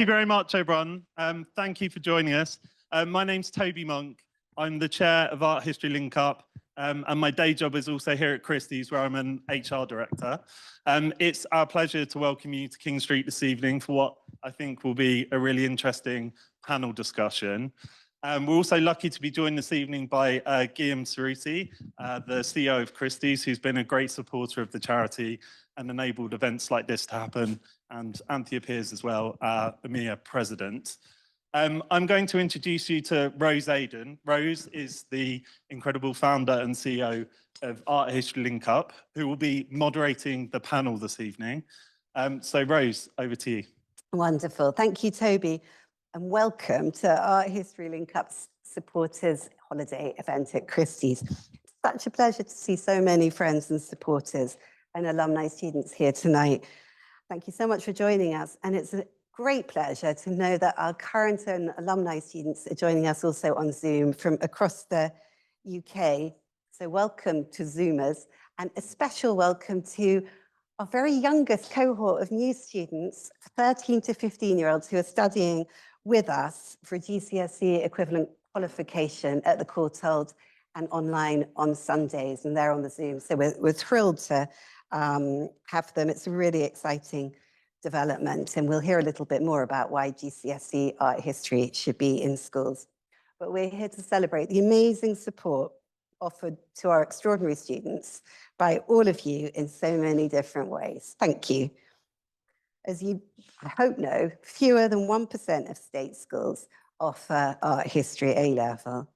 Thank you very much, everyone. Thank you for joining us. My name's Toby Monk. I'm the chair of Art History Link Up, and my day job is also here at Christie's, where I'm an HR director. It's our pleasure to welcome you to King Street this evening for what I think will be a really interesting panel discussion. We're also lucky to be joined this evening by Guillaume Cerruti, the CEO of Christie's, who's been a great supporter of the charity and enabled events like this to happen, and Anthea Peers as well, EMEA president. I'm going to introduce you to Rose Aden. Rose is the incredible founder and CEO of Art History Link Up, who will be moderating the panel this evening. So Rose, over to you. Wonderful. Thank you, Toby. And welcome to Art History Link Up's supporters holiday event at Christie's. It's such a pleasure to see so many friends and supporters and alumni students here tonight. Thank you so much for joining us. And it's a great pleasure to know that our current and alumni students are joining us also on Zoom from across the UK. So welcome to Zoomers, and a special welcome to our very youngest cohort of new students, 13 to 15-year-olds who are studying with us for a GCSE equivalent qualification at the Courtauld and online on Sundays, and they're on the Zoom. So we're thrilled to have them. It's a really exciting development, and we'll hear a little bit more about why GCSE art history should be in schools. But we're here to celebrate the amazing support offered to our extraordinary students by all of you in so many different ways. Thank you. As you, I hope, know, fewer than 1% of state schools offer art history A-level,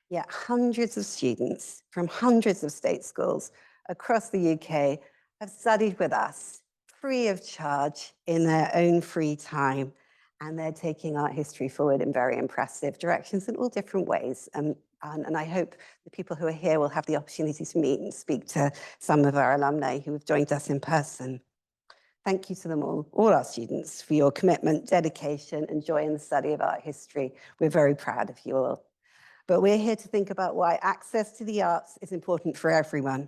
yet hundreds of students from hundreds of state schools across the UK have studied with us free of charge in their own free time, and they're taking art history forward in very impressive directions in all different ways. And I hope the people who are here will have the opportunity to meet and speak to some of our alumni who have joined us in person. Thank you to them all our students, for your commitment, dedication, and joy in the study of art history. We're very proud of you all. But we're here to think about why access to the arts is important for everyone.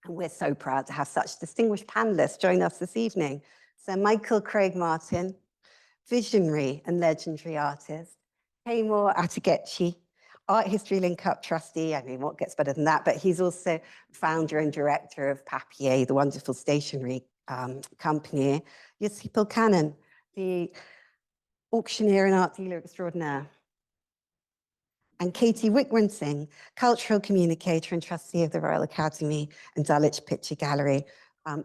And we're so proud to have such distinguished panelists join us this evening. So Michael Craig Martin, visionary and legendary artist, Taymoor Atighetchi, Art History Link Up trustee. I mean, what gets better than that? But he's also founder and director of Papier, the wonderful stationery company. Jussi Pylkkänen, the auctioneer and art dealer extraordinaire. And Katy Wickremsinghe, cultural communicator and trustee of the Royal Academy and Dulwich Picture Gallery.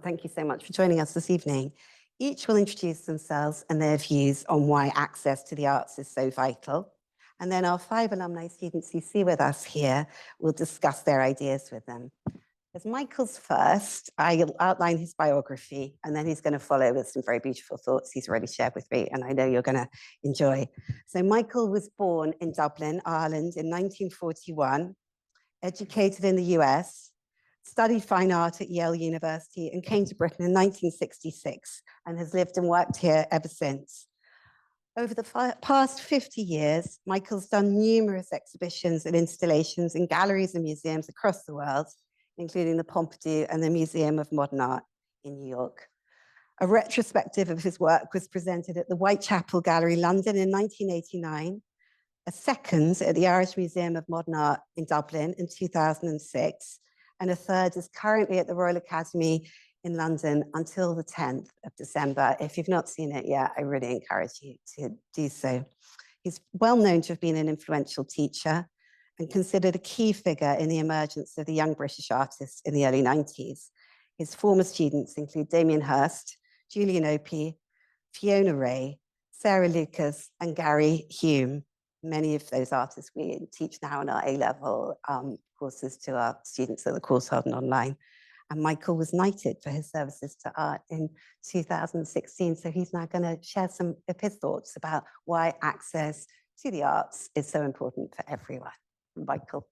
Thank you so much for joining us this evening. Each will introduce themselves and their views on why access to the arts is so vital. And then our 5 alumni students you see with us here will discuss their ideas with them. As Michael's first, I'll outline his biography, and then he's going to follow with some very beautiful thoughts he's already shared with me, and I know you're going to enjoy. So Michael was born in Dublin, Ireland in 1941, educated in the US, studied fine art at Yale University, and came to Britain in 1966, and has lived and worked here ever since. Over the past 50 years, Michael's done numerous exhibitions and installations in galleries and museums across the world, including the Pompidou and the Museum of Modern Art in New York. A retrospective of his work was presented at the Whitechapel Gallery, London in 1989, a second at the Irish Museum of Modern Art in Dublin in 2006, and a third is currently at the Royal Academy in London until the 10th of December. If you've not seen it yet, I really encourage you to do so. He's well known to have been an influential teacher and considered a key figure in the emergence of the young British artists in the early 90s. His former students include Damien Hirst, Julian Opie, Fiona Ray, Sarah Lucas, and Gary Hume. Many of those artists we teach now in our A-level courses to our students at the Courtauld and online. And Michael was knighted for his services to art in 2016. So he's now going to share some of his thoughts about why access to the arts is so important for everyone. Michael.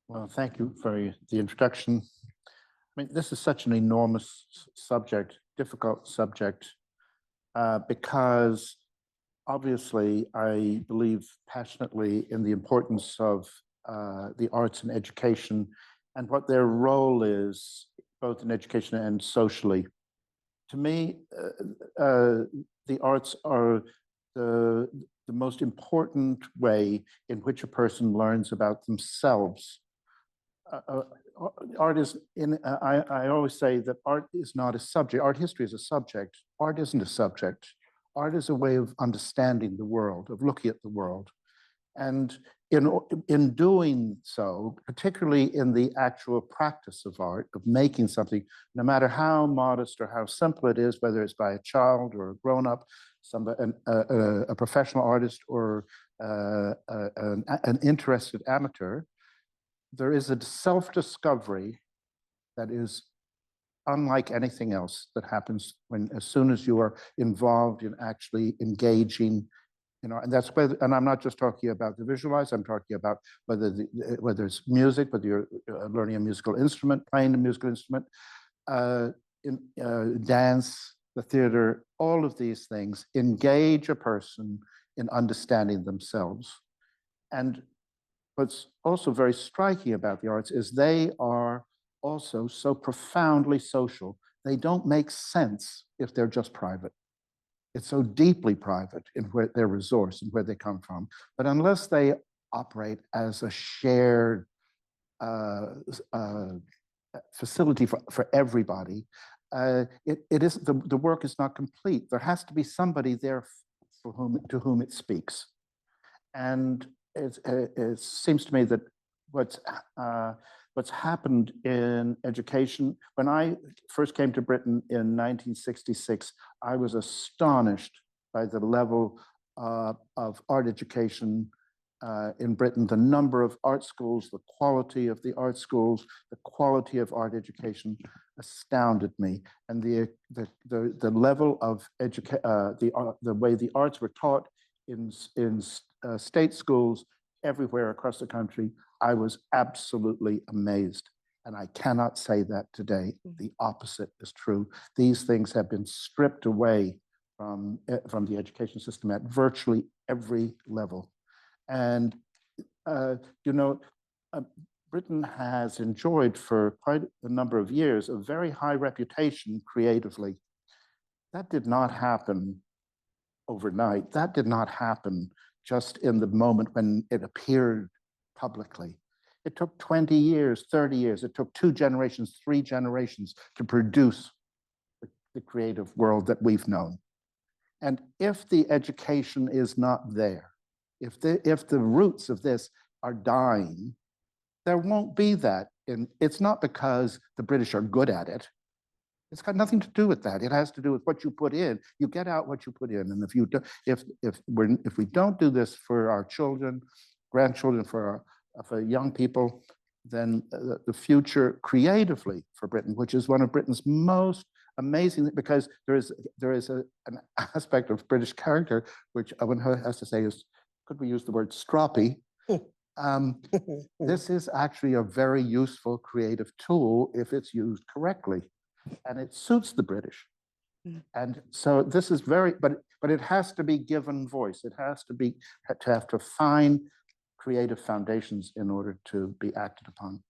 Well, thank you for the introduction. I mean, this is such an enormous subject, difficult subject, because obviously I believe passionately in the importance of the arts and education and what their role is, both in education and socially. To me, the arts are the most important way in which a person learns about themselves. Art is I always say that art is not a subject. Art history is a subject. Art isn't a subject. Art is a way of understanding the world, of looking at the world. And in doing so, particularly in the actual practice of art, of making something, no matter how modest or how simple it is, whether it's by a child or a grown-up, a professional artist or an interested amateur, there is a self-discovery that is unlike anything else that happens as soon as you are involved in actually engaging, and that's whether, and I'm not just talking about the visualize, I'm talking about whether it's music, whether you're learning a musical instrument, playing a musical instrument, dance, the theater, all of these things engage a person in understanding themselves. And what's also very striking about the arts is they are also so profoundly social. They don't make sense if they're just private. It's so deeply private in where their resource and where they come from. But unless they operate as a shared facility for everybody, it is the work is not complete. There has to be somebody there to whom it speaks. And it seems to me that what's happened in education, when I first came to Britain in 1966, I was astonished by the level of art education in Britain, the number of art schools, the quality of the art schools, the quality of art education astounded me. And the level of the way the arts were taught in state schools everywhere across the country, I was absolutely amazed. And I cannot say that today. The opposite is true. These things have been stripped away from the education system at virtually every level. And, Britain has enjoyed for quite a number of years a very high reputation creatively. That did not happen overnight. That did not happen just in the moment when it appeared publicly. It took 20 years, 30 years. It took 2 generations, 3 generations to produce the creative world that we've known. And if the education is not there, if the roots of this are dying, there won't be that. And it's not because the British are good at it. It's got nothing to do with that. It has to do with what you put in. You get out what you put in. And if we don't do this for our children, grandchildren, for young people, then the future creatively for Britain, which is one of Britain's most amazing, because there is an aspect of British character which Owen has to say is, could we use the word stroppy? This is actually a very useful creative tool if it's used correctly, and it suits the British. And so this is but it has to be given voice. It has to have to find creative foundations in order to be acted upon.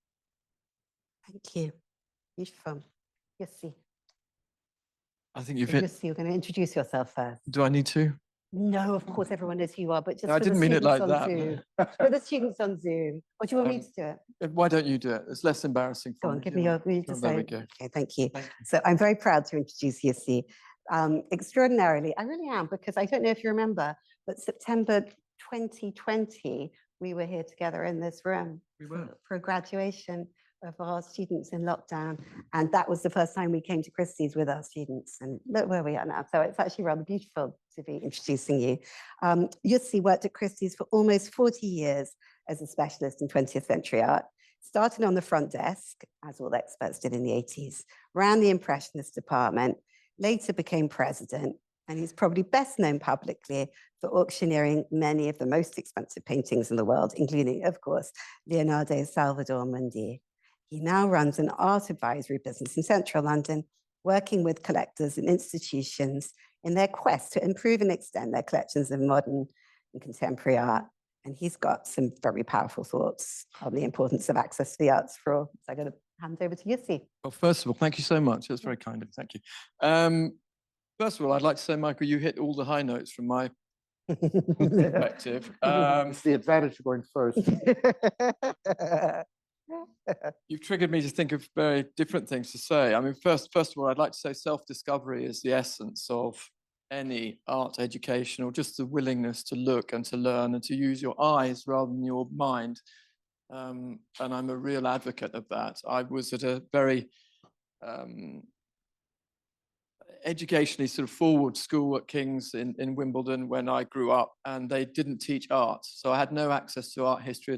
Thank you. Beautiful. Jussi. I think you've Jussi, you're going to introduce yourself first. Do I need to? No, of course, everyone knows who you are, but just No, I for didn't the mean it students like on that. Zoom. For the students on Zoom. Or do you want me to do it? Why don't you do it? It's less embarrassing for Go on, me. give me your... There we go. Okay, thank you. Thank you. So I'm very proud to introduce Jussi. Extraordinarily, I really am, because I don't know if you remember, but September 2020, we were here together in this room for a graduation of our students in lockdown. And that was the first time we came to Christie's with our students. And look where we are now. So it's actually rather beautiful to be introducing you. Jussi worked at Christie's for almost 40 years as a specialist in 20th century art. Started on the front desk, as all experts did in the 80s, ran the Impressionist department, later became president, and he's probably best known publicly for auctioneering many of the most expensive paintings in the world, including, of course, Leonardo's Salvator Mundi. He now runs an art advisory business in central London, working with collectors and institutions in their quest to improve and extend their collections of modern and contemporary art. And he's got some very powerful thoughts on the importance of access to the arts for all. So I'm going to hand over to Jussi. Well, first of all, thank you so much. That's very kind of you. Thank you. First of all, I'd like to say, Michael, you hit all the high notes from my perspective. It's the advantage of going first. You've triggered me to think of very different things to say. I mean, first of all, I'd like to say self-discovery is the essence of any art education, or just the willingness to look and to learn and to use your eyes rather than your mind. And I'm a real advocate of that. I was at a very educationally sort of forward school at King's in Wimbledon when I grew up, and they didn't teach art. So I had no access to art history at